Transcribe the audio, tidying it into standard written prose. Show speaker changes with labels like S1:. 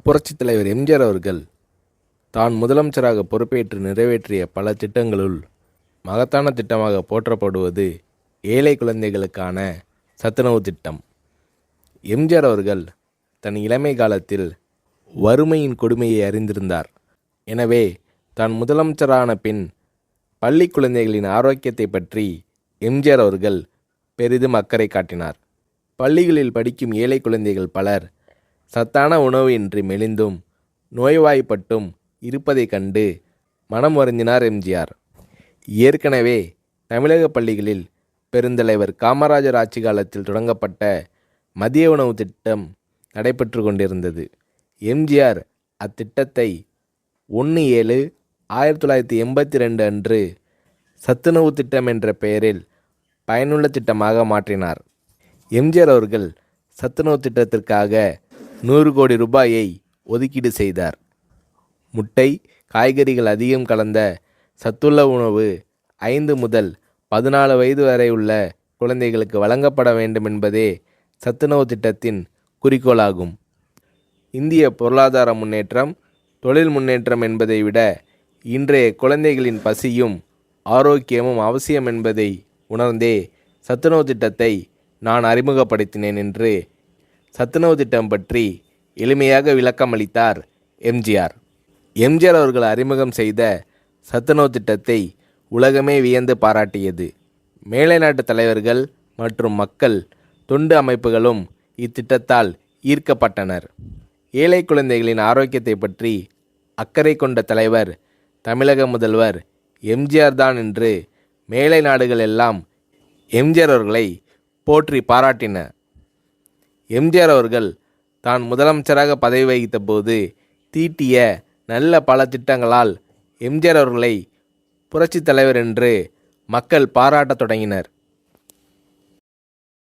S1: புரட்சித் தலைவர் எம்ஜிஆர் அவர்கள் தான் முதலமைச்சராக பொறுப்பேற்று நிறைவேற்றிய பல திட்டங்களுள் மகத்தான திட்டமாக போற்றப்படுவது ஏழை குழந்தைகளுக்கான சத்துணவு திட்டம். எம்ஜிஆர் அவர்கள் தன் இளமை காலத்தில் வறுமையின் கொடுமையை அறிந்திருந்தார். எனவே தான் முதலமைச்சரான பின் பள்ளி குழந்தைகளின் ஆரோக்கியத்தை பற்றி எம்ஜிஆர் அவர்கள் பெரிதும் அக்கறை காட்டினார். பள்ளிகளில் படிக்கும் ஏழை குழந்தைகள் பலர் சத்தான உணவு இன்றி மெலிந்தும் நோய்வாய்ப்பட்டும் இருப்பதைக் கண்டு மனம் வருந்தினார் எம்ஜிஆர். ஏற்கனவே தமிழக பள்ளிகளில் பெருந்தலைவர் காமராஜர் ஆட்சி காலத்தில் தொடங்கப்பட்ட மதிய உணவு திட்டம் நடைபெற்று கொண்டிருந்தது. எம்ஜிஆர் அத்திட்டத்தை 1/7/1982 அன்று சத்துணவு திட்டம் என்ற பெயரில் பயனுள்ள திட்டமாக மாற்றினார். எம்ஜிஆர் அவர்கள் சத்துணவு திட்டத்திற்காக 100 கோடி ரூபாயை ஒதுக்கீடு செய்தார். முட்டை, காய்கறிகள் அதிகம் கலந்த சத்துள்ள உணவு 5 முதல் 14 வயது வரை உள்ள குழந்தைகளுக்கு வழங்கப்பட வேண்டும் என்பதே சத்துணவு திட்டத்தின் குறிக்கோளாகும். இந்திய பொருளாதார முன்னேற்றம், தொழில் முன்னேற்றம் என்பதை விட இன்றைய குழந்தைகளின் பசியும் ஆரோக்கியமும் அவசியம் என்பதை உணர்ந்தே சத்துணவு திட்டத்தை நான் அறிமுகப்படுத்தினேன் என்று சத்துணவு திட்டம் பற்றி எளிமையாக விளக்கமளித்தார் எம்ஜிஆர். எம்ஜிஆர் அவர்கள் அறிமுகம் செய்த சத்துணவு திட்டத்தை உலகமே வியந்து பாராட்டியது. மேலை நாட்டு தலைவர்கள் மற்றும் மக்கள் தொண்டு அமைப்புகளும் இத்திட்டத்தால் ஈர்க்கப்பட்டனர். ஏழை குழந்தைகளின் ஆரோக்கியத்தை பற்றி அக்கறை கொண்ட தலைவர் தமிழக முதல்வர் எம்ஜிஆர் தான் என்று மேலை நாடுகள் எல்லாம் எம்ஜிஆர் அவர்களை போற்றி பாராட்டின. எம்ஜிஆர் அவர்கள் தான் முதலமைச்சராக பதவி வகித்த போது தீட்டிய நல்ல பல திட்டங்களால் எம்ஜிஆர் அவர்களை புரட்சித் தலைவர் என்று மக்கள் பாராட்டத் தொடங்கினர்.